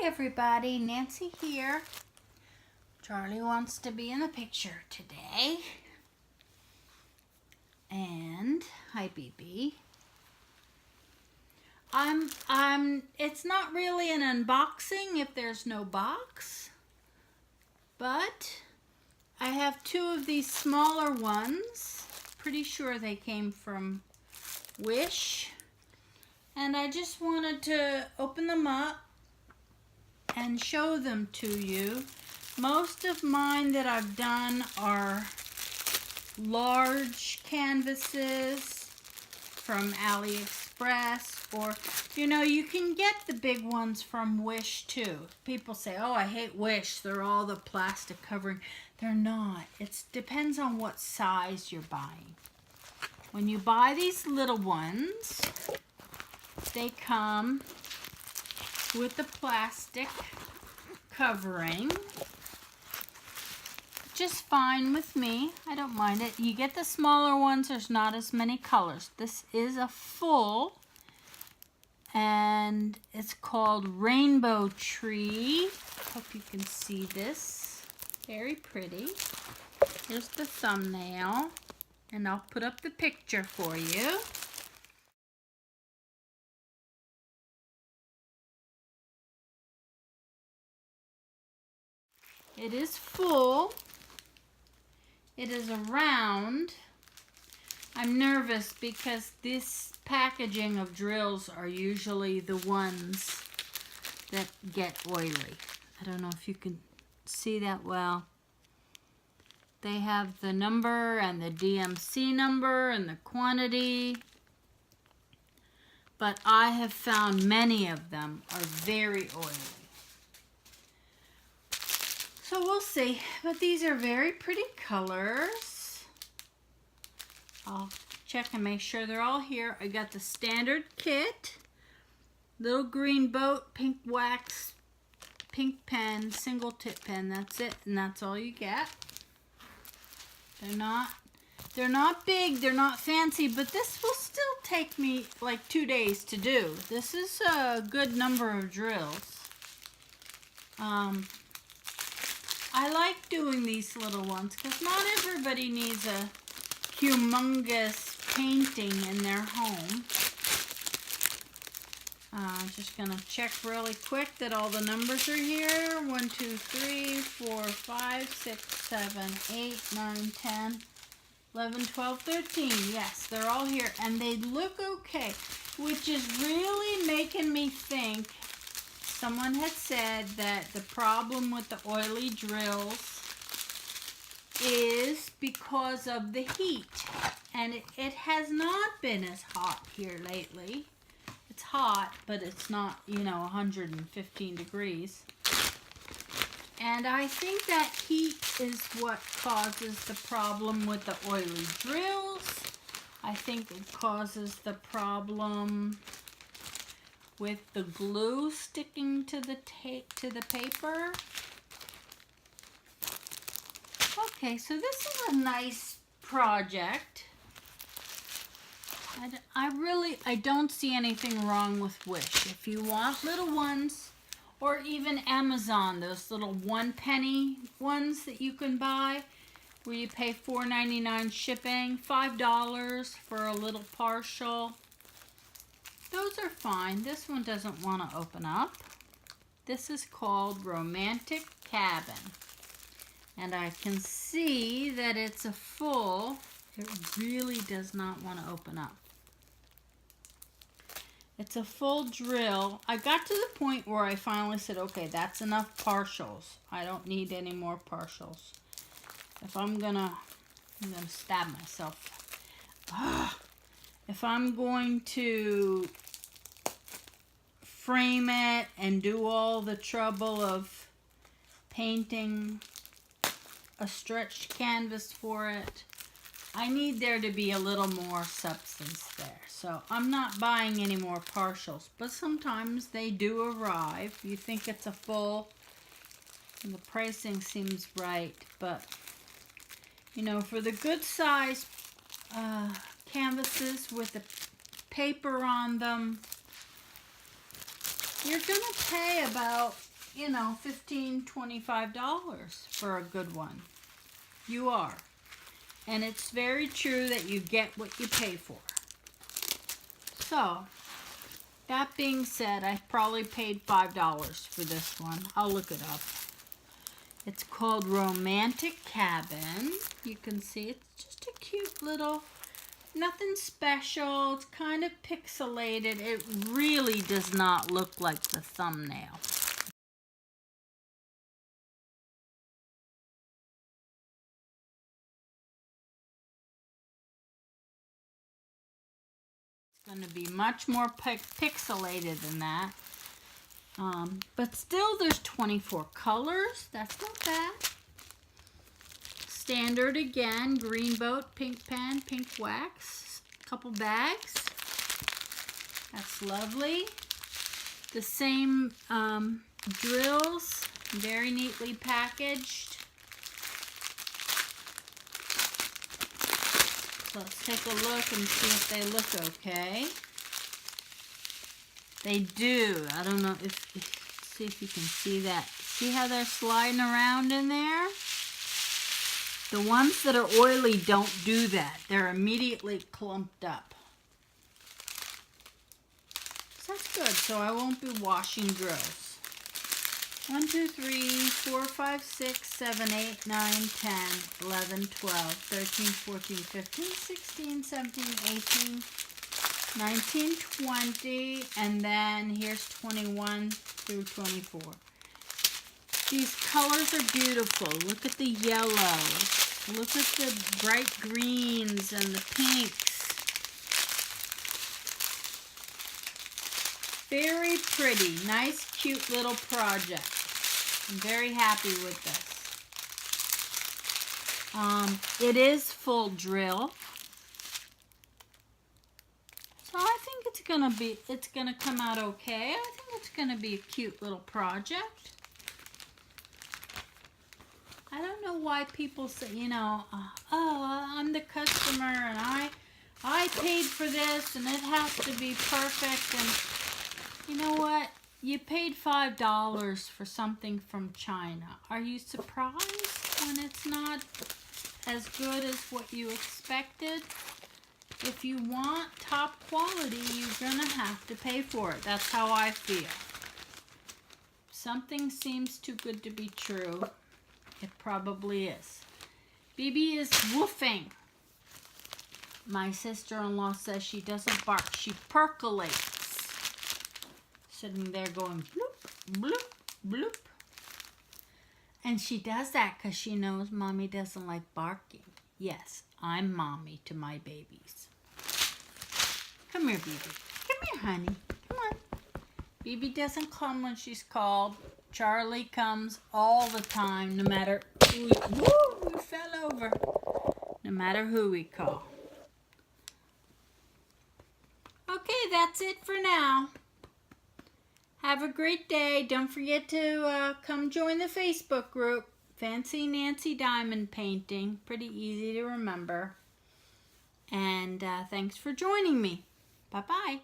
everybody, Nancy here. Charlie wants to be in the picture today. And hi BB. It's not really an unboxing if there's no box, but I have two of these smaller ones. Pretty sure they came from Wish. And I just wanted to open them up and show them to you. Most of mine that I've done are large canvases from AliExpress, or you can get the big ones from Wish too. People say, oh, I hate Wish, they're all the plastic covering. They're not. It depends on what size you're buying. When you buy these little ones, they come with the plastic covering. Just fine with me. I don't mind it. You get the smaller ones, there's not as many colors. This is a full, and it's called Rainbow Tree. Hope you can see this. Very pretty. Here's the thumbnail, and I'll put up the picture for you. It is full. It is a round. I'm nervous because this packaging of drills are usually the ones that get oily. I don't know if you can see that well. They have the number and the DMC number and the quantity. But I have found many of them are very oily. So we'll see, but these are very pretty colors. I'll check and make sure they're all here. I got the standard kit, little green boat, pink wax, pink pen, single tip pen. That's it, and that's all you get. They're not big, they're not fancy, but this will still take me like 2 days to do. This is a good number of drills. I like doing these little ones because not everybody needs a humongous painting in their home. Just gonna check really quick that all the numbers are here. 1, 2, 3, 4, 5, 6, 7, 8, 9, 10, 11, 12, 13. Yes, they're all here and they look okay, which is really making me think. Someone had said that the problem with the oily drills is because of the heat. And it has not been as hot here lately. It's hot, but it's not, 115 degrees. And I think that heat is what causes the problem with the oily drills. I think it causes the problem with the glue sticking to the paper. Okay, so this is a nice project. I don't see anything wrong with Wish. If you want little ones, or even Amazon, those little 1 penny ones that you can buy, where you pay $4.99 shipping, $5 for a little partial. Those are fine. This one doesn't want to open up. This is called Romantic Cabin. And I can see that it's a full. It really does not want to open up. It's a full drill. I got to the point where I finally said, okay, that's enough partials. I don't need any more partials. If I'm gonna stab myself. If I'm going to frame it and do all the trouble of painting a stretched canvas for it, I need there to be a little more substance there. So I'm not buying any more partials, but sometimes they do arrive. You think it's a full, and the pricing seems right, but for the good size canvases with the paper on them, you're gonna pay about you know, $15, $25 for a good one. You are. And it's very true that you get what you pay for. So, that being said, I probably paid $5 for this one. I'll look it up. It's called Romantic Cabin. You can see it's just a cute little, nothing special. It's kind of pixelated. It really does not look like the thumbnail. It's going to be much more pixelated than that. But still, there's 24 colors. That's not bad. Standard again, green boat, pink pen, pink wax, couple bags. That's lovely. The same drills, very neatly packaged. So let's take a look and see if they look okay. They do. I don't know see if you can see that. See how they're sliding around in there? The ones that are oily don't do that. They're immediately clumped up. So that's good. So I won't be washing drills. 1, 2, 3, 4, 5, 6, 7, 8, 9, 10, 11, 12, 13, 14, 15, 16, 17, 18, 19, 20, and then here's 21 through 24. These colors are beautiful. Look at the yellows. Look at the bright greens and the pinks. Very pretty. Nice, cute little project. I'm very happy with this. It is full drill. So I think it's gonna come out okay. I think it's gonna be a cute little project. I don't know why people say, you know, oh, I'm the customer and I paid for this and it has to be perfect. And you know what? You paid $5 for something from China. Are you surprised when it's not as good as what you expected? If you want top quality, you're gonna have to pay for it. That's how I feel. Something seems too good to be true. It probably is. BB is woofing. My sister-in-law says she doesn't bark. She percolates. Sitting there going bloop, bloop, bloop. And she does that because she knows Mommy doesn't like barking. Yes, I'm Mommy to my babies. Come here, BB. Come here, honey. Come on. BB doesn't come when she's called. Charlie comes all the time, no matter who we fell over. No matter who we call. Okay, that's it for now. Have a great day. Don't forget to come join the Facebook group. Fancy Nancy Diamond Painting. Pretty easy to remember. And thanks for joining me. Bye-bye.